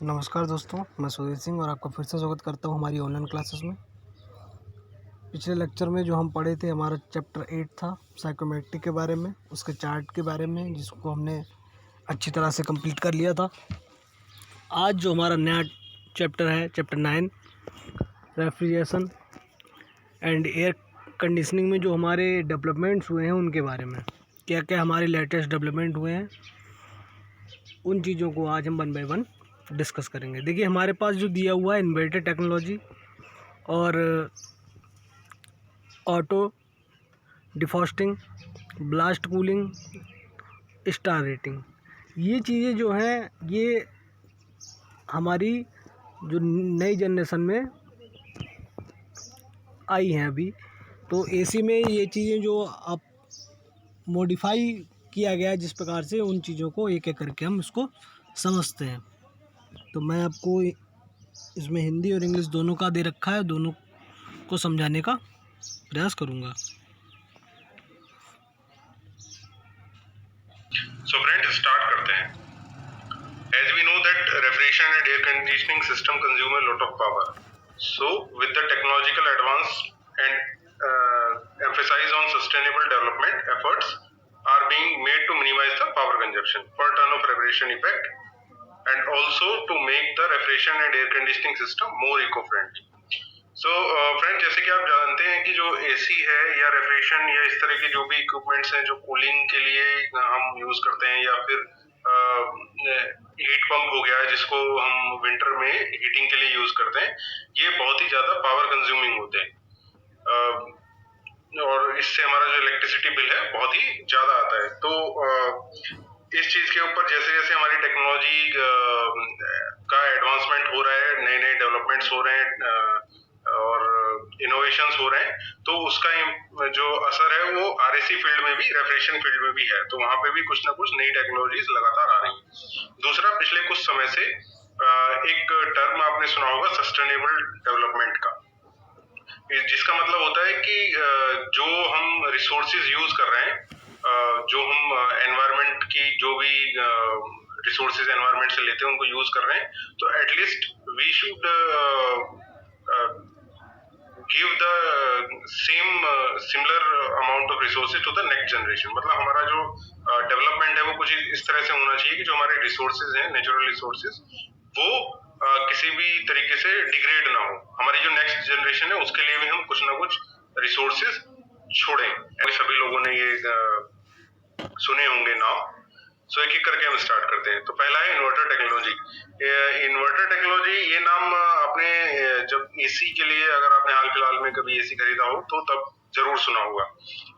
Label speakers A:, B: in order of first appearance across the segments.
A: नमस्कार दोस्तों, मैं सुधीर सिंह और आपका फिर से स्वागत करता हूं हमारी ऑनलाइन क्लासेस में। पिछले लेक्चर में जो हम पढ़े थे, हमारा चैप्टर 8 था साइकोमेट्रिक के बारे में, उसके चार्ट के बारे में, जिसको हमने अच्छी तरह से कंप्लीट कर लिया था। आज जो हमारा नया चैप्टर है, chapter 9 refrigeration and air conditioning में जो हमारे डेवलपमेंट्स हुए हैं उनके बारे में, क्या क्या हमारे लेटेस्ट डेवलपमेंट हुए हैं, उन चीज़ों को आज हम 1 बाय 1 डिस्कस करेंगे। देखिए, हमारे पास जो दिया हुआ है इन्वर्टर टेक्नोलॉजी और auto defrosting, blast cooling, star rating, ये चीज़ें जो हैं ये हमारी जो नई जनरेशन में आई हैं अभी। तो एसी में ये चीज़ें जो आप मॉडिफाई किया गया है जिस प्रकार से, उन चीज़ों को एक एक करके हम इसको समझते हैं। तो मैं आपको इसमें हिंदी और इंग्लिश दोनों का दे रखा है, दोनों को समझाने का प्रयास करूँगा।
B: सो फ्रेंड्स, स्टार्ट करते हैं। As we know that refrigeration and air conditioning system consume a lot of power. So with the technological advance and emphasis on sustainable development, efforts are being made to minimize the power consumption per ton of refrigeration effect and also to make the refrigeration and air conditioning system more eco-friendly. So friend, जैसे कि आप जानते हैं कि जो AC है या refrigeration या इस तरह के जो भी इक्विपमेंट्स हैं जो कूलिंग के लिए हम यूज करते हैं, या फिर हीट पंप हो गया जिसको हम विंटर में हीटिंग के लिए यूज करते हैं, ये बहुत ही ज्यादा पावर कंज्यूमिंग होते हैं और इससे हमारा जो इलेक्ट्रिसिटी बिल है बहुत ही ज्यादा आता है। तो इस चीज के ऊपर जैसे जैसे हमारी टेक्नोलॉजी का एडवांसमेंट हो रहा है, नए नए डेवलपमेंट्स हो रहे हैं और इनोवेशंस हो रहे हैं, तो उसका जो असर है वो आरएसी फील्ड में भी, रेफ्रिजरेशन फील्ड में भी है। तो वहां पे भी कुछ ना कुछ नई टेक्नोलॉजीज लगातार आ रही हैं। दूसरा, पिछले कुछ समय से एक टर्म आपने सुना होगा सस्टेनेबल डेवलपमेंट का, जिसका मतलब होता है कि जो हम रिसोर्सेज यूज कर रहे हैं, जो हम एनवायरनमेंट की जो भी रिसोर्सेज एनवायरनमेंट से लेते हैं उनको यूज कर रहे हैं, तो at least we should give the similar amount of resources to the next generation. मतलब हमारा जो डेवलपमेंट है वो कुछ इस तरह से होना चाहिए कि जो हमारे रिसोर्सेज हैं, नेचुरल रिसोर्सेज, वो किसी भी तरीके से डिग्रेड ना हो। हमारी जो नेक्स्ट जनरेशन है उसके लिए भी हम कुछ ना कुछ रिसोर्सेज छोड़ें। सभी लोगों ने ये सुने होंगे नाम। सो एक एक करके हम स्टार्ट करते हैं। तो पहला है इन्वर्टर टेक्नोलॉजी। इन्वर्टर टेक्नोलॉजी, ये नाम आपने जब एसी के लिए, अगर आपने हाल फिलहाल में कभी एसी खरीदा हो तो तब जरूर सुना होगा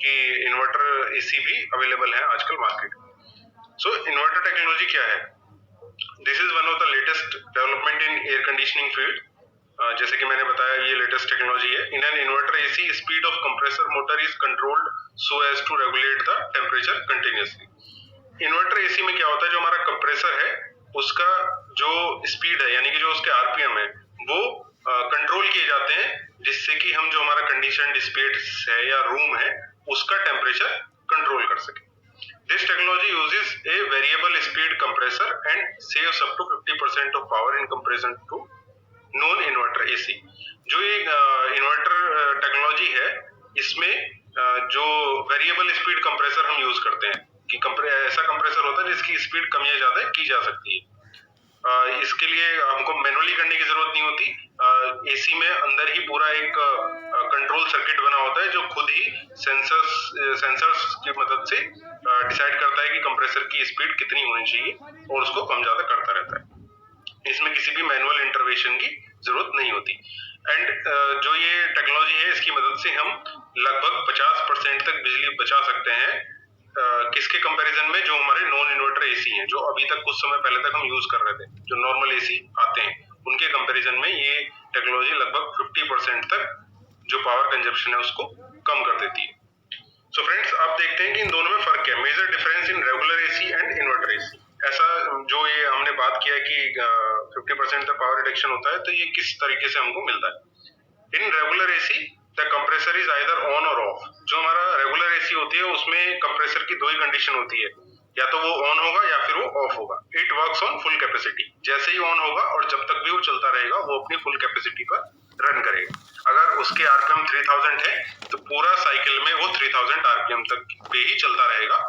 B: कि इन्वर्टर एसी भी अवेलेबल है आजकल मार्केट में। सो इन्वर्टर टेक्नोलॉजी क्या है? This is one of the latest development in air conditioning field. जैसे कि मैंने बताया, ये लेटेस्ट टेक्नोलॉजी है। In an inverter AC, speed of compressor motor is controlled so as to regulate the temperature continuously. Inverter AC में क्या होता है, जो हमारा कंप्रेसर है उसका जो स्पीड है, यानी कि जो उसके आरपीएम है, वो कंट्रोल किए जाते हैं, जिससे कि हम जो हमारा कंडीशनड स्पेस है या रूम है उसका टेम्परेचर कंट्रोल कर सके। This technology uses a variable speed compressor and saves up to 50% of power in comparison to non inverter AC. जो ये इन्वर्टर टेक्नोलॉजी है, इसमें जो वेरिएबल स्पीड कंप्रेसर हम यूज करते हैं कि ऐसा कंप्रेसर होता है जिसकी स्पीड कम या ज्यादा की जा सकती है। इसके लिए हमको मैनुअली करने की जरूरत नहीं होती। एसी में अंदर ही पूरा एक कंट्रोल सर्किट बना होता है जो खुद ही सेंसर्स की मदद से डिसाइड करता है कि कंप्रेसर की स्पीड कितनी होनी चाहिए और उसको कम ज्यादा करता रहता है। इसमें किसी भी मैनुअल इंटरवेंशन की जरूरत नहीं होती। एंड जो ये टेक्नोलॉजी है, इसकी मदद से हम लगभग 50% तक बिजली बचा सकते हैं। किसके कंपैरिजन में? जो हमारे नॉन इन्वर्टर एसी हैं, जो अभी तक कुछ समय पहले तक हम यूज कर रहे थे, जो नॉर्मल एसी आते हैं, उनके कंपैरिजन में ये टेक्नोलॉजी लगभग 50% तक जो पावर कंजप्शन है उसको कम कर देती है। सो फ्रेंड्स, आप देखते हैं कि इन दोनों में फर्क है। Major difference in regular AC and inverter AC. ऐसा जो ये हमने बात किया कि 50% तक पावर रिडक्शन होता है, तो ये किस तरीके से हमको मिलता है? इन regular AC the compressor is either on और ऑफ। जो हमारा रेगुलर एसी होती है उसमें कंप्रेसर की दो ही कंडीशन होती है, या तो वो ऑन होगा या फिर वो ऑफ होगा। It works on full capacity, जैसे ही ऑन होगा और जब तक भी वो चलता रहेगा वो अपनी फुल कैपेसिटी पर रन करेगा। अगर उसके आरपीएम 3000 है तो पूरा साइकिल में वो 3000 आरपीएम तक पे ही चलता रहेगा।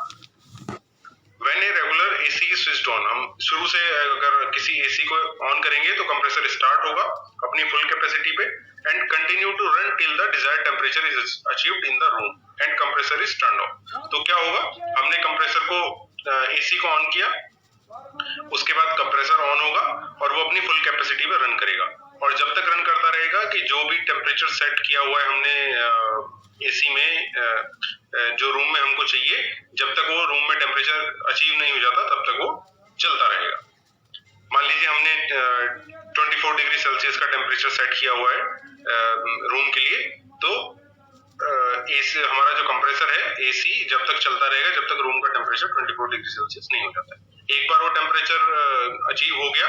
B: When a regular AC is switched on, हम शुरू से अगर किसी AC को ऑन करेंगे तो कंप्रेसर स्टार्ट होगा अपनी फुल कैपेसिटी पे and continue to run till the desired temperature is achieved in the room and compressor is turned off. तो क्या होगा, हमने कंप्रेसर को AC को ऑन किया, उसके बाद कंप्रेसर ऑन होगा और वो अपनी फुल कैपेसिटी पे रन करेगा और जब तक रन करता रहेगा कि जो भी टेम्परेचर सेट किया हुआ है हमने AC में जो रूम में हमको चाहिए, जब तक वो रूम में टेम्परेचर अचीव नहीं हो जाता तब तक वो चलता रहेगा। मान लीजिए हमने 24 डिग्री सेल्सियस का टेम्परेचर सेट किया हुआ है रूम के लिए, तो AC हमारा जो कंप्रेसर है AC जब तक चलता रहेगा जब तक रूम का टेम्परेचर 24 डिग्री सेल्सियस नहीं हो जाता है। एक बार वो टेम्परेचर अचीव हो गया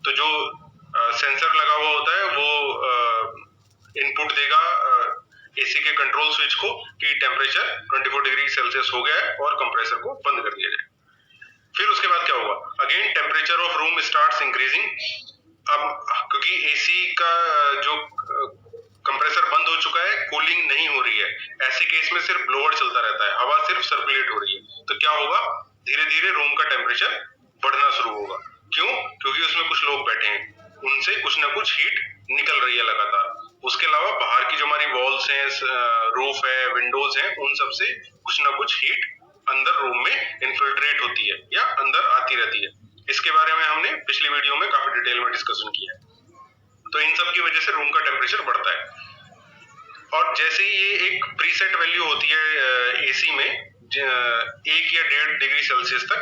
B: तो जो सेंसर लगा हुआ होता है वो इनपुट देगा AC के कंट्रोल स्विच को कि टेम्परेचर 24 डिग्री सेल्सियस हो गया है और कंप्रेसर को बंद कर दिया जाए। फिर उसके बाद क्या होगा, again temperature of room starts increasing. अब क्योंकि AC का जो कंप्रेसर बंद हो चुका है, कूलिंग नहीं हो रही है, ऐसे केस में सिर्फ ब्लोअर चलता रहता है, हवा सिर्फ सर्कुलेट हो रही है, तो क्या होगा, धीरे धीरे रूम का टेम्परेचर बढ़ना शुरू होगा। क्यों? क्योंकि उसमें कुछ लोग बैठे हैं, उनसे कुछ ना कुछ हीट निकल रही है लगातार। उसके अलावा बाहर की जो हमारी वॉल्स हैं, रूफ है, विंडोज हैं, उन सब से कुछ ना कुछ हीट अंदर रूम में इन्फिल्ट्रेट होती है या अंदर आती रहती है। इसके बारे में हमने पिछली वीडियो में काफी डिटेल में डिस्कशन किया है। तो इन सब की वजह से रूम का टेम्परेचर बढ़ता है और जैसे ही ये एक प्रीसेट वैल्यू होती है AC में 1 या 1.5 डिग्री सेल्सियस तक,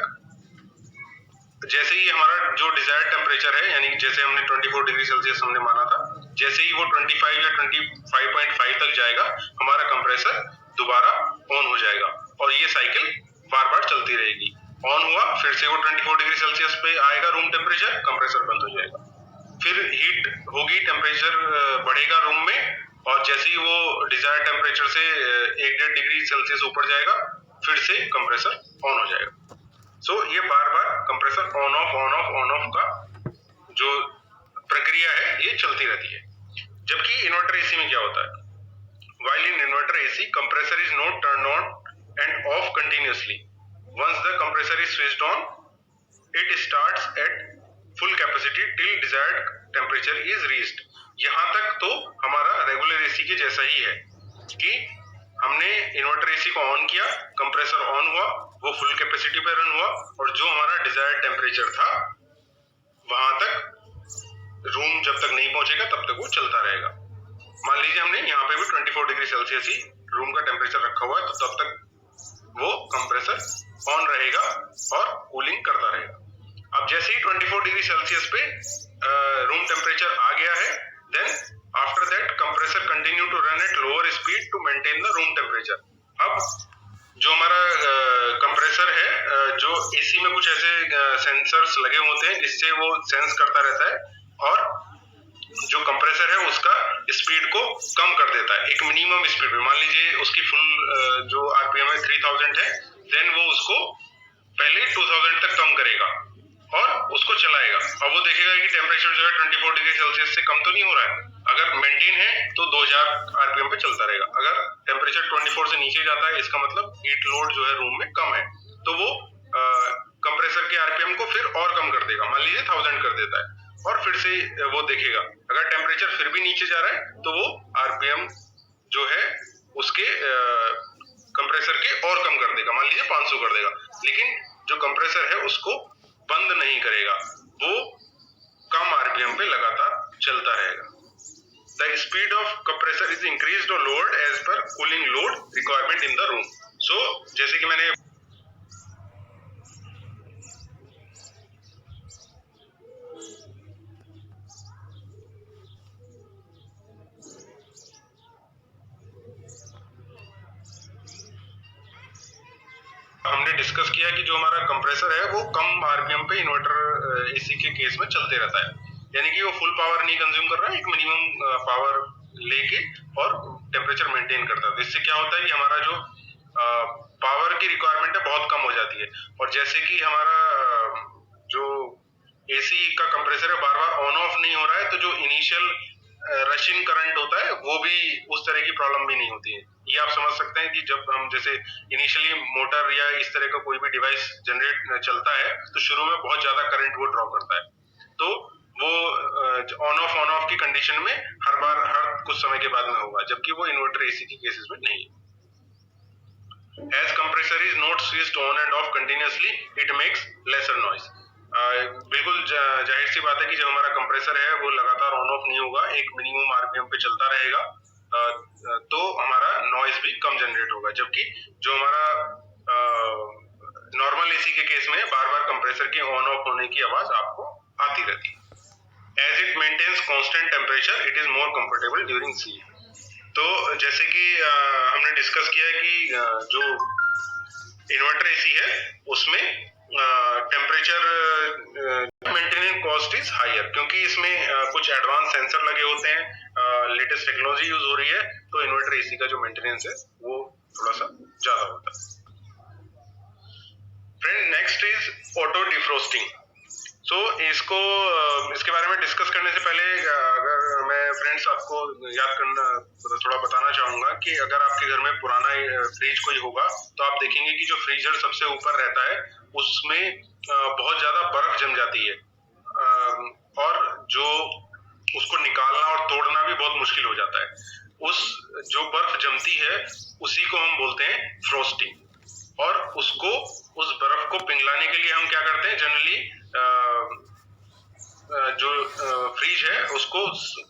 B: जैसे ही हमारा जो डिजायर्ड टेम्परेचर है, यानी जैसे हमने 24 डिग्री सेल्सियस हमने माना था, जैसे ही वो 25 या 25.5 तक जाएगा हमारा कंप्रेसर दोबारा ऑन हो जाएगा और ये साइकिल बार बार चलती रहेगी। ऑन हुआ, फिर से वो 24 डिग्री सेल्सियस पे आएगा रूम टेम्परेचर, कंप्रेसर बंद हो जाएगा, फिर हीट होगी, टेम्परेचर बढ़ेगा रूम में और जैसे ही वो डिजायर्ड टेम्परेचर से 1-1.5 डिग्री सेल्सियस ऊपर जाएगा फिर से कंप्रेसर ऑन हो जाएगा। सो ये बार बार कंप्रेसर ऑन ऑफ का जो प्रक्रिया है ये चलती रहती है। जबकि इन्वर्टर AC में क्या होता है, while in inverter AC compressor is not turned on and off continuously. Once the compressor is switched on, it starts at full capacity till desired temperature is reached. यहाँ तक तो हमारा रेगुलर AC के जैसा ही है कि हमने इन्वर्टर AC को ऑन किया, कंप्रेसर ऑन हुआ, वो फुल कैपेसिटी पे रन हुआ और जो हमारा डिजायर्ड टेम्परेचर था वहां तक रूम जब तक नहीं पहुंचेगा तब तक वो चलता रहेगा। मान लीजिए हमने यहाँ पे भी 24 डिग्री सेल्सियस ही रूम का टेम्परेचर रखा हुआ है, तो तब तक वो कंप्रेसर ऑन रहेगा और कूलिंग करता रहेगा। अब जैसे ही 24 डिग्री सेल्सियस पे रूम टेम्परेचर आ गया है, then after that compressor continue to run at lower speed to maintain the room temperature. अब जो हमारा कंप्रेसर है, जो AC में कुछ ऐसे सेंसर्स लगे होते हैं जिससे वो सेंस करता रहता है और जो कंप्रेसर है उसका स्पीड को कम कर देता है एक मिनिमम स्पीड पे। मान लीजिए उसकी फुल जो RPM है 3000 है, देन वो उसको पहले 2000 तक कम करेगा और उसको चलाएगा और वो देखेगा कि टेम्परेचर जो है 24 डिग्री सेल्सियस से कम तो नहीं हो रहा है। अगर मेंटेन है तो 2000 RPM पे चलता रहेगा। अगर टेम्परेचर 24 से नीचे जाता है, इसका मतलब हीट लोड जो है रूम में कम है, तो वो कंप्रेसर के RPM को फिर और कम कर देगा, मान लीजिए 1000 कर देता है और फिर से वो देखेगा अगर टेम्परेचर फिर भी नीचे जा रहा है तो वो RPM जो है उसके कंप्रेसर के और कम कर देगा, मान लीजिए 500 कर देगा। लेकिन जो कंप्रेसर है उसको बंद नहीं करेगा, वो कम RPM पे लगातार चलता रहेगा। The speed of compressor is increased or lowered as per cooling load requirement in the room. So जैसे कि मैंने डिस्कस किया कि जो हमारा कंप्रेसर है वो कम RPM पे इन्वर्टर AC के केस में चलते रहता है, यानी कि वो फुल पावर नहीं कंज्यूम कर रहा है, एक मिनिमम पावर लेके और टेम्परेचर मेंटेन करता है। तो इससे क्या होता है कि हमारा जो पावर की रिक्वायरमेंट है बहुत कम हो जाती है। और जैसे कि हमारा जो एसी का कंप्रेसर है बार बार ऑन ऑफ नहीं हो रहा है, तो जो इनिशियल रशिंग करंट होता है वो भी उस तरह की प्रॉब्लम भी नहीं होती है। ये आप समझ सकते हैं कि जब हम जैसे इनिशियली मोटर या इस तरह का कोई भी डिवाइस जनरेट चलता है तो शुरू में बहुत ज्यादा करंट वो ड्रॉ करता है, तो वो ऑन ऑफ की कंडीशन में हर बार हर कुछ समय के बाद में होगा, जबकि वो इन्वर्टर एसी की केसेस में नहीं है। As compressor is not switched on and off continuously, it makes lesser noise. बिल्कुल जाहिर सी बात है कि जब हमारा कंप्रेसर है वो लगातार ऑन ऑफ नहीं होगा, एक मिनिमम आरपीएम पे चलता रहेगा, तो हमारा नॉइज भी कम जनरेट होगा, जबकि जो हमारा नॉर्मल एसी के केस में बार बार कंप्रेसर के ऑन ऑफ होने की आवाज आपको आती रहती है। As it maintains constant temperature it is more comfortable during सी। तो जैसे कि हमने डिस्कस किया है कि जो इन्वर्टर एसी है उसमें temperature maintenance cost is higher, क्योंकि इसमें कुछ एडवांस सेंसर लगे होते हैं, लेटेस्ट टेक्नोलॉजी यूज हो रही है, तो इन्वर्टर एसी का जो मेंटेनेंस है वो थोड़ा सा ज्यादा होता है। Friend, next is auto defrosting. So इसके बारे में डिस्कस करने से पहले अगर मैं फ्रेंड्स आपको याद करना थोड़ा बताना चाहूंगा कि अगर आपके घर में पुराना फ्रिज कोई होगा तो आप देखेंगे कि जो फ्रीजर सबसे ऊपर रहता है उसमें बहुत ज्यादा बर्फ जम जाती है, और जो उसको निकालना और तोड़ना भी बहुत मुश्किल हो जाता है। उस जो बर्फ जमती है उसी को हम बोलते हैं फ्रोस्टिंग, और उसको उस बर्फ को पिघलाने के लिए हम क्या करते हैं, जनरली जो फ्रिज है उसको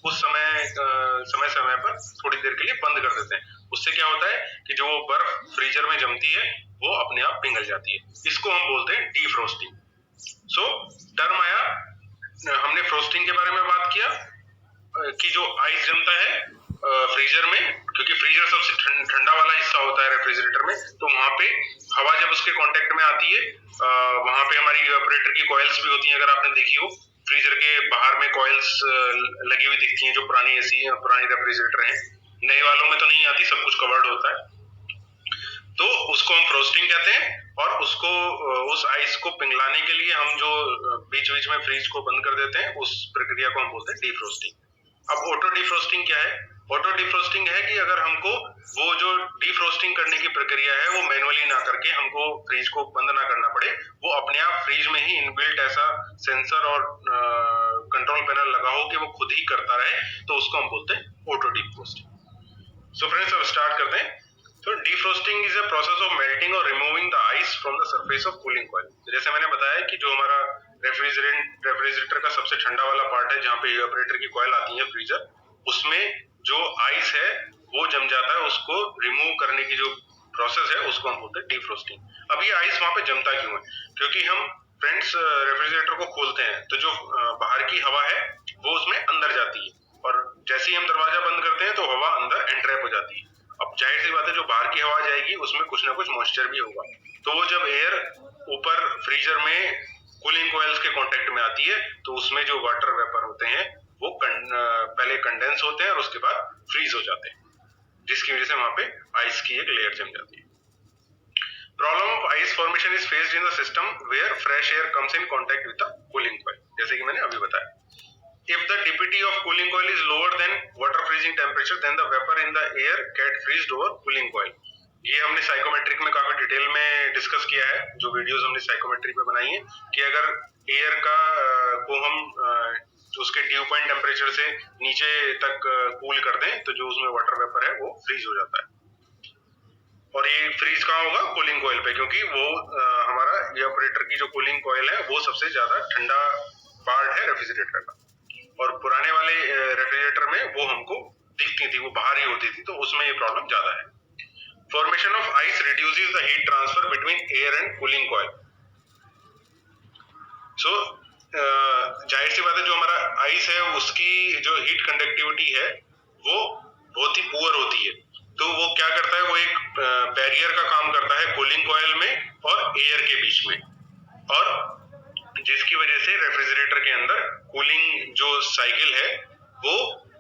B: उस समय पर थोड़ी देर के लिए बंद कर देते हैं। उससे क्या होता है कि जो वो बर्फ फ्रीजर में जमती है वो अपने आप पिघल जाती है। इसको हम बोलते हैं डीफ्रोस्टिंग। सो टर्म आया, हमने फ्रोस्टिंग के बारे में बात किया कि जो आइस जमता है फ्रीजर में, क्योंकि फ्रीजर सबसे ठंडा वाला हिस्सा होता है रेफ्रिजरेटर में, तो वहां पे हवा जब उसके कांटेक्ट में आती है वहां पे हमारी इवेपोरेटर की कॉइल्स भी होती हैं। अगर आपने देखी हो, फ्रीजर के बाहर में कॉइल्स लगी हुई दिखती हैं जो पुरानी एसी पुरानी रेफ्रिजरेटर हैं, नए वालों में तो नहीं आती, सब कुछ कवर्ड होता है। तो उसको हम फ्रोस्टिंग कहते हैं, और उसको उस आइस को पिघलाने के लिए हम जो बीच बीच में फ्रीज को बंद कर देते हैं उस प्रक्रिया को हम बोलते हैं डीफ्रोस्टिंग। अब ऑटो डिफ्रोस्टिंग क्या है? ऑटो डिफ्रोस्टिंग है कि अगर हमको वो जो डिफ्रोस्टिंग करने की प्रक्रिया है वो मैनुअली ना करके हमको फ्रीज को बंद ना करना पड़े, वो अपने आप फ्रीज में ही इनबिल्ट ऐसा सेंसर और कंट्रोल पैनल लगा हो कि वो खुद ही करता रहे, तो उसको हम बोलते हैं ऑटो डिफ्रोस्टिंग। सो फ्रेंड्स, अब स्टार्ट करते हैं। तो defrosting is a process of melting or removing the ice from the surface of cooling coil। जैसे मैंने बताया कि जो हमारा रेफ्रिजरेटर का सबसे ठंडा वाला पार्ट है जहाँ पे इवेपोरेटर की कॉइल आती है फ्रीजर, उसमें जो आइस है वो जम जाता है, उसको रिमूव करने की जो प्रोसेस है उसको हम बोलते हैं डीफ्रोस्टिंग। अब ये आइस वहां पे जमता क्यों है? क्योंकि हम फ्रेंड्स रेफ्रिजरेटर को खोलते हैं तो जो बाहर की हवा है वो उसमें अंदर जाती है, और जैसे ही हम दरवाजा बंद करते हैं तो हवा अंदर एंट्रैप हो जाती है। अब जाहिर सी बात है जो बाहर की हवा जाएगी उसमें कुछ ना कुछ मॉइस्चर भी होगा, तो वो जब एयर ऊपर फ्रीजर में कूलिंग कॉइल्स के कांटेक्ट में आती है तो उसमें जो वाटर वेपर होते हैं वो पहले कंडेंस होते हैं और उसके बाद फ्रीज हो जाते हैं, जिसकी वजह से वहां पे आइस की एक लेयर जम जाती है। Problem of ice formation is faced in the system where fresh air comes in contact with the cooling coil, जैसे कि मैंने अभी बताया। If the dPt of cooling coil is lower than water freezing temperature, then the vapor in the air get freezed over cooling coil। ये हमने psychometric में काफी detail में डिस्कस किया है, जो वीडियोस हमने साइकोमेट्रिक पे बनाई है, कि अगर एयर का को हम उसके ड्यू पॉइंट टेम्परेचर से नीचे तक कूल कर दें तो जो उसमें वाटर वेपर है वो फ्रीज हो जाता है। और ये फ्रीज कहाँ होगा? कूलिंग कॉइल पे, क्योंकि वो हमारा इवेपोरेटर की जो कूलिंग कॉइल है वो सबसे ज्यादा ठंडा पार्ट है रेफ्रिजरेटर का, और पुराने वाले रेफ्रिजरेटर में वो हमको दिखती थी, वो बाहर ही होती थी, तो उसमें ये प्रॉब्लम ज्यादा है। Formation of ice reduces the heat transfer between air and cooling coil. So जाहिर सी बात है जो हमारा आइस है उसकी जो हीट कंडक्टिविटी है वो बहुत ही पुअर होती है, तो वो क्या करता है, वो एक बैरियर का काम करता है कूलिंग कॉइल में और एयर के बीच में, और जिसकी वजह से रेफ्रिजरेटर के अंदर कूलिंग जो साइकिल है वो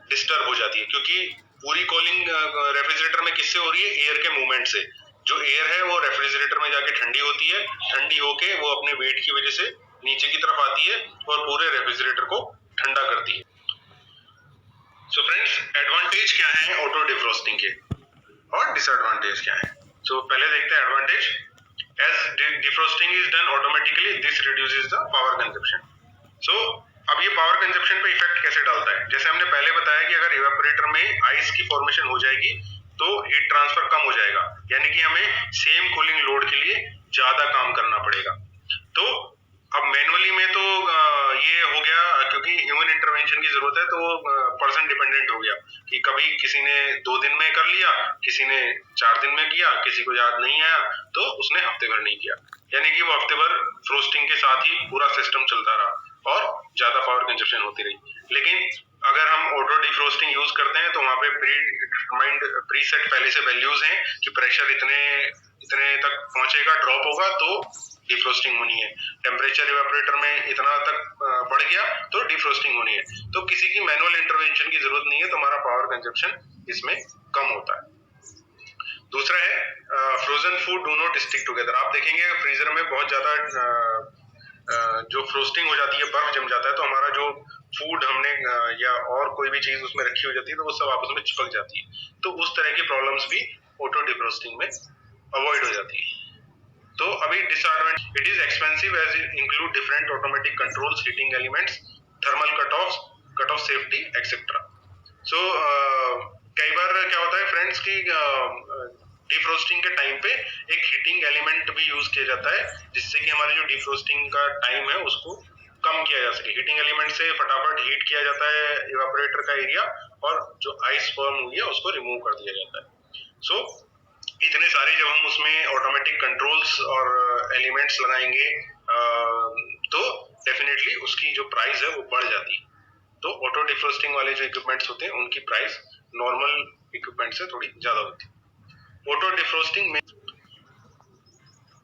B: डिस्टर्ब हो जाती है, क्योंकि पूरी कूलिंग रेफ्रिजरेटर में किससे हो रही है? एयर के मूवमेंट से। जो एयर है वो रेफ्रिजरेटर में जाके ठंडी होती है, ठंडी होके वो अपने वेट की वजह से नीचे की तरफ आती है और पूरे रेफ्रिजरेटर को ठंडा करती है। सो फ्रेंड्स, एडवांटेज क्या है ऑटो डिफ्रोस्टिंग के और डिसएडवांटेज क्या है। सो पहले देखते हैं advantage. As defrosting is done automatically, this reduces the power consumption. So अब ये पावर कंजप्शन पे इफेक्ट कैसे डालता है। जैसे हमने पहले बताया कि अगर इवेपोरेटर में आइस की फॉर्मेशन हो जाएगी तो हीट ट्रांसफर कम हो जाएगा, यानी कि हमें सेम कूलिंग लोड के लिए ज्यादा काम करना पड़ेगा। तो अब मैनुअली में तो ये हो गया, क्योंकि ह्यूमन इंटरवेंशन की जरूरत है, तो वो पर्सन डिपेंडेंट हो गया कि कभी किसी ने 2 दिन में कर लिया, किसी ने 4 दिन में किया, किसी को याद नहीं आया तो उसने हफ्ते भर नहीं किया, यानी कि वो हफ्ते भर फ्रोस्टिंग के साथ ही पूरा सिस्टम चलता रहा और ज्यादा पावर कंजप्शन होती रही। लेकिन अगर हम ऑटो डिफ्रोस्टिंग यूज करते हैं तो वहां पे प्री सेट पहले से वैल्यूज हैं कि प्रेशर इतने तक पहुंचेगा, ड्रॉप होगा तो डिफ्रोस्टिंग होनी है, टेम्परेचर इवेपोरेटर में इतना तक बढ़ गया तो डिफ्रोस्टिंग होनी है। तो किसी की मैनुअल इंटरवेंशन की जरूरत नहीं है, तो हमारा पावर कंजप्शन इसमें कम होता है। दूसरा है frozen food do not stick together. आप देखेंगे फ्रीजर में बहुत ज्यादा जो फ्रोस्टिंग हो जाती है, बर्फ जम जाता है, तो हमारा जो फूड हमने या और कोई भी चीज उसमें रखी हो जाती है तो वो सब आपस में चिपक जाती है। तो उस तरह की प्रॉब्लम्स भी ऑटो डिफ्रोस्टिंग में अवॉइड हो जाती है। तो अभी disadvantage, it is expensive as include different automatic controls, heating elements, thermal cut off safety etcetera. So कई बार क्या होता है फ्रेंड्स की डिफ्रोस्टिंग के टाइम पे एक हीटिंग एलिमेंट भी यूज किया जाता है, जिससे कि हमारी जो डिफ्रोस्टिंग का टाइम है उसको कम किया जा सके। हीटिंग एलिमेंट से फटाफट हीट किया जाता है इवेपोरेटर का एरिया और जो आइस फॉर्म हुई है उसको रिमूव कर दिया जाता है। सो इतने सारे जब हम उसमें ऑटोमेटिक कंट्रोल्स और एलिमेंट्स लगाएंगे तो डेफिनेटली उसकी जो प्राइस है वो बढ़ जाती है। तो ऑटो डिफ्रोस्टिंग वाले जो इक्विपमेंट्स होते हैं उनकी प्राइस नॉर्मल इक्विपमेंट से थोड़ी ज्यादा होती है। ऑटो डिफ्रोस्टिंग में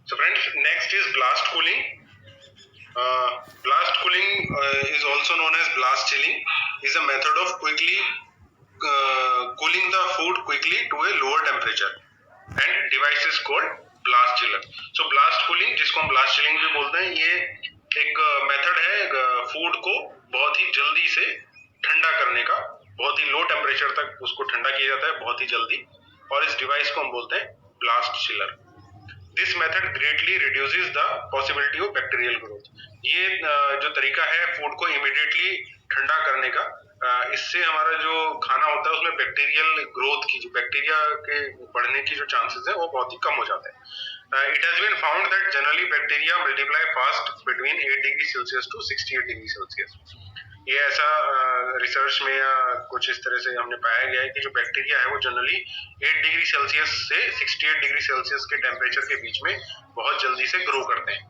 B: so friends, next is blast cooling. Blast cooling is also known as blast chilling, is a method of quickly cooling the food quickly to a lower temperature and device is called blast chiller. So blast cooling, जिसको हम blast chilling भी बोलते हैं, ये एक method है food को बहुत ही जल्दी से ठंडा करने का। बहुत ही लो टेम्परेचर तक उसको ठंडा किया जाता है बहुत ही जल्दी, और इस डिवाइस को हम बोलते हैं blast chiller. This method greatly reduces the possibility of bacterial growth. ये जो तरीका है फूड को इमीडिएटली ठंडा करने का, इससे हमारा जो खाना होता है उसमें बैक्टीरियल ग्रोथ की, जो बैक्टीरिया के बढ़ने की जो चांसेस है वो बहुत ही कम हो जाते हैं। It has been found that generally bacteria multiply fast between 8 degree Celsius to 68 degree Celsius. ये ऐसा रिसर्च में या कुछ इस तरह से हमने पाया गया है कि जो बैक्टीरिया है वो जनरली 8 डिग्री सेल्सियस से 68 डिग्री सेल्सियस के टेम्परेचर के बीच में बहुत जल्दी से ग्रो करते हैं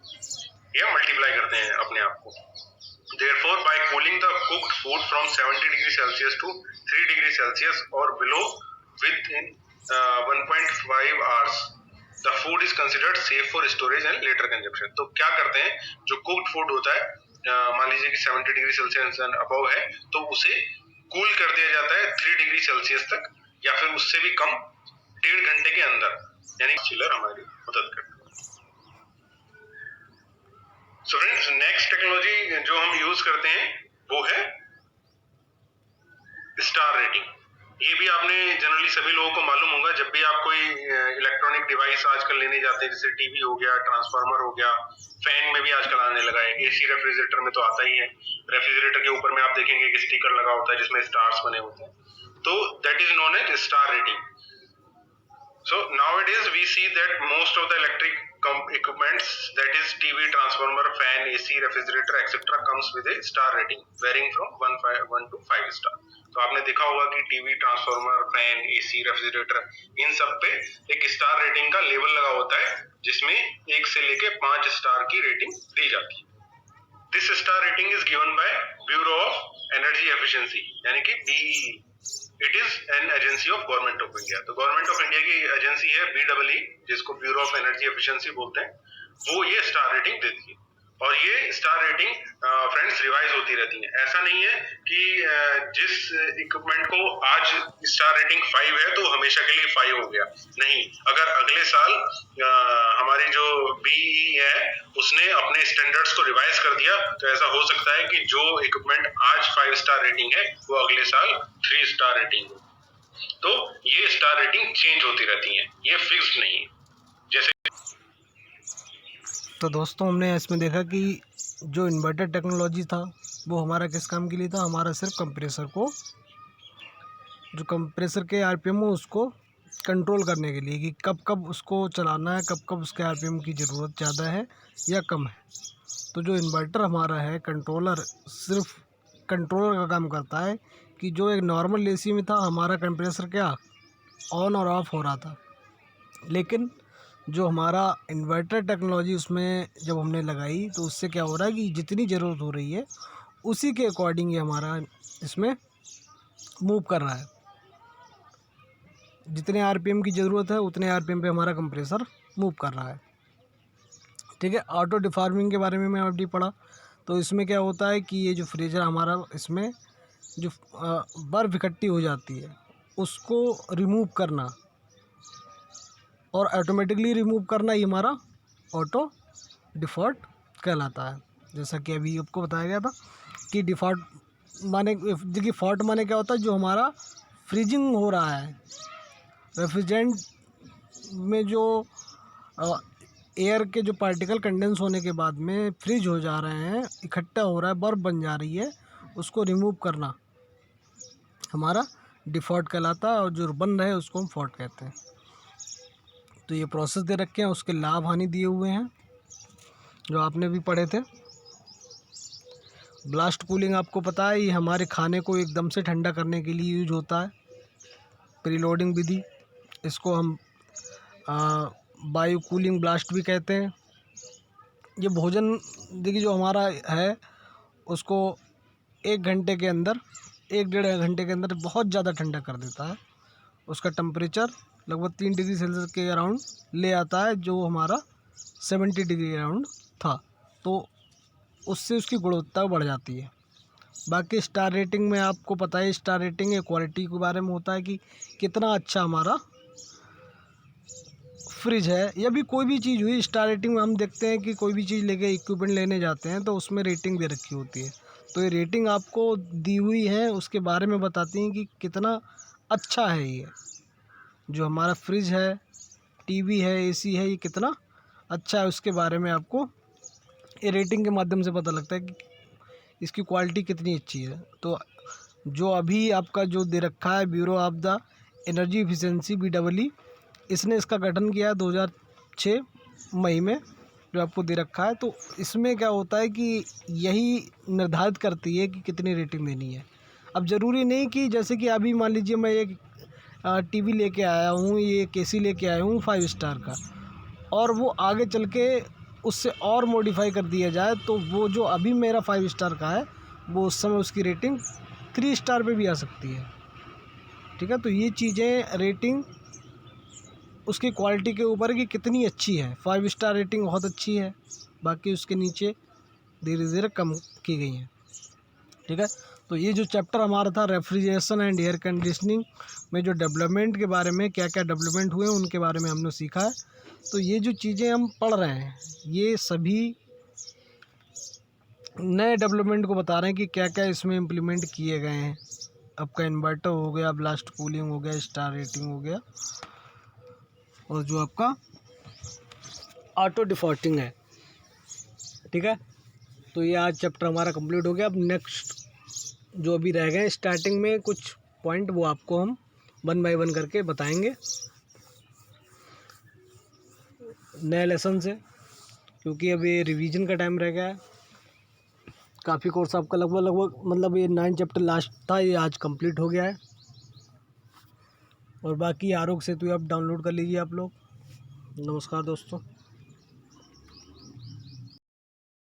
B: या मल्टीप्लाई करते हैं अपने आप को। Therefore, by cooling the cooked food from 70 degree Celsius to 3 degree Celsius or below within 1.5 hours, the food is considered safe for storage and later consumption. तो क्या करते हैं, जो कुक्ड फूड होता है मान लीजिए कि 70 डिग्री सेल्सियस एंड अबव है, तो उसे कूल कर दिया जाता है 3 डिग्री सेल्सियस तक या फिर उससे भी कम 1.5 घंटे के अंदर, यानी चिलर हमारी मदद करता है। सो फ्रेंड्स, नेक्स्ट टेक्नोलॉजी जो हम यूज करते हैं वो है स्टार रेटिंग। ये भी आपने जनरली सभी लोगों को मालूम होगा, जब भी आप कोई इलेक्ट्रॉनिक डिवाइस आजकल लेने जाते हैं, जैसे टीवी हो गया, ट्रांसफार्मर हो गया, फैन में भी आजकल आने लगा है, एसी रेफ्रिजरेटर में तो आता ही है। रेफ्रिजरेटर के ऊपर में आप देखेंगे एक स्टिकर लगा होता है जिसमें स्टार्स बने होते हैं, तो that is known as star rating. So nowadays we see that most of the electric equipments, that is TV, transformer, fan, AC, refrigerator, etc. comes with a star rating varying from 1 to 5 star. तो आपने देखा होगा कि TV, transformer, fan, AC, refrigerator, इन सब पे एक star rating का लेवल लगा होता है जिसमें 1 से लेके 5 स्टार की रेटिंग दी जाती है। This star rating is given by bureau of energy efficiency, यानी कि BEE। It is an agency of government of India. तो गवर्नमेंट ऑफ इंडिया की एजेंसी है BEE, जिसको ब्यूरो ऑफ एनर्जी एफिशिएंसी बोलते हैं, वो ये स्टार रेटिंग देती है। और ये स्टार रेटिंग फ्रेंड्स रिवाइज होती रहती है। ऐसा नहीं है कि जिस इक्विपमेंट को आज स्टार रेटिंग 5 है तो हमेशा के लिए 5 हो गया, नहीं। अगर अगले साल हमारी जो बीई है उसने अपने स्टैंडर्ड्स को रिवाइज कर दिया तो ऐसा हो सकता है कि जो इक्विपमेंट आज 5 स्टार रेटिंग है वो अगले साल 3 स्टार रेटिंग हो। तो ये स्टार रेटिंग चेंज होती रहती है, ये फिक्स्ड नहीं है। जैसे
A: तो दोस्तों हमने इसमें देखा कि जो इन्वर्टर टेक्नोलॉजी था वो हमारा किस काम के लिए था, हमारा सिर्फ कंप्रेसर को, जो कंप्रेसर के आरपीएम हो उसको कंट्रोल करने के लिए कि कब कब उसको चलाना है, कब कब उसके आरपीएम की ज़रूरत ज़्यादा है या कम है। तो जो इन्वर्टर हमारा है कंट्रोलर सिर्फ कंट्रोलर का काम करता है कि जो एक नॉर्मल एसी में था हमारा कंप्रेसर क्या ऑन और ऑफ हो रहा था, लेकिन जो हमारा इन्वर्टर टेक्नोलॉजी उसमें जब हमने लगाई तो उससे क्या हो रहा है कि जितनी ज़रूरत हो रही है उसी के अकॉर्डिंग ये हमारा इसमें मूव कर रहा है। जितने आरपीएम की ज़रूरत है उतने आरपीएम पे हमारा कंप्रेसर मूव कर रहा है। ठीक है, ऑटो डिफॉर्मिंग के बारे में मैं अभी पढ़ा। तो इसमें क्या होता है कि ये जो फ्रीजर हमारा इसमें जो बर्फ़ इकट्ठी हो जाती है उसको रिमूव करना और ऑटोमेटिकली रिमूव करना ये हमारा ऑटो डिफ़ॉल्ट कहलाता है। जैसा कि अभी आपको बताया गया था कि डिफ़ॉल्ट माने, देखिए फॉल्ट माने क्या होता है, जो हमारा फ्रीजिंग हो रहा है रेफ्रिजरेंट में, जो एयर के जो पार्टिकल कंडेंस होने के बाद में फ्रीज हो जा रहे हैं, इकट्ठा हो रहा है, बर्फ़ बन जा रही है, उसको रिमूव करना हमारा डिफ़ॉल्ट कहलाता है और जो बन रहे हैं उसको हम फॉल्ट कहते हैं। तो ये प्रोसेस दे रखे हैं, उसके लाभ हानि दिए हुए हैं जो आपने भी पढ़े थे। ब्लास्ट कूलिंग आपको पता है, ये हमारे खाने को एकदम से ठंडा करने के लिए यूज होता है, प्रीलोडिंग विधि। इसको हम बायो कूलिंग ब्लास्ट भी कहते हैं। ये भोजन देखिए जो हमारा है उसको 1 घंटे के अंदर, 1-1.5 घंटे के अंदर बहुत ज़्यादा ठंडा कर देता है। उसका टेम्परेचर लगभग 3 डिग्री सेल्सियस के अराउंड ले आता है, जो हमारा 70 डिग्री अराउंड था। तो उससे उसकी गुणवत्ता बढ़ जाती है। बाकी स्टार रेटिंग में आपको पता है, स्टार रेटिंग ये क्वालिटी के बारे में होता है कि कितना अच्छा हमारा फ्रिज है या भी कोई भी चीज़ हुई। स्टार रेटिंग में हम देखते हैं कि कोई भी चीज़ लेके इक्विपमेंट लेने जाते हैं तो उसमें रेटिंग दे रखी होती है। तो ये रेटिंग आपको दी हुई है, उसके बारे में बताती हैं कि कितना अच्छा है ये जो हमारा फ्रिज है, टीवी है, एसी है, ये कितना अच्छा है, उसके बारे में आपको ये रेटिंग के माध्यम से पता लगता है कि इसकी क्वालिटी कितनी अच्छी है। तो जो अभी आपका जो दे रखा है bureau of the energy efficiency BEE, इसने इसका गठन किया 2006 मई में, जो आपको दे रखा है। तो इसमें क्या होता है कि यही निर्धारित करती है कि कितनी रेटिंग देनी है। अब ज़रूरी नहीं कि जैसे कि अभी मान लीजिए मैं एक टीवी लेके आया हूँ, ये एसी लेके आया हूँ 5 स्टार का, और वो आगे चल के उससे और मॉडिफाई कर दिया जाए तो वो जो अभी मेरा 5 स्टार का है वो उस समय उसकी रेटिंग 3 स्टार पे भी आ सकती है। ठीक है, तो ये चीज़ें रेटिंग उसकी क्वालिटी के ऊपर कि कितनी अच्छी है। 5 स्टार रेटिंग बहुत अच्छी है, बाकी उसके नीचे धीरे धीरे कम की गई हैं। ठीक है, तो ये जो चैप्टर हमारा था रेफ्रिजरेशन एंड एयर कंडीशनिंग में जो डेवलपमेंट के बारे में क्या क्या डेवलपमेंट हुए उनके बारे में हमने सीखा है। तो ये जो चीज़ें हम पढ़ रहे हैं ये सभी नए डेवलपमेंट को बता रहे हैं कि क्या क्या इसमें इम्प्लीमेंट किए गए हैं। आपका इन्वर्टर हो गया, ब्लास्ट कूलिंग हो गया, स्टार रेटिंग हो गया, और जो आपका ऑटो डिफॉल्टिंग है। ठीक है, तो ये आज चैप्टर हमारा कंप्लीट हो गया। अब नेक्स्ट जो अभी रह गए स्टार्टिंग में कुछ पॉइंट वो आपको हम 1 बाय 1 करके बताएंगे नए लेसन से, क्योंकि अभी रिवीजन का टाइम रह गया है। काफ़ी कोर्स आपका लगभग मतलब ये 9 चैप्टर लास्ट था, ये आज कंप्लीट हो गया है। और बाकी आरोग्य सेतु ऐप डाउनलोड कर लीजिए आप लोग। नमस्कार दोस्तों।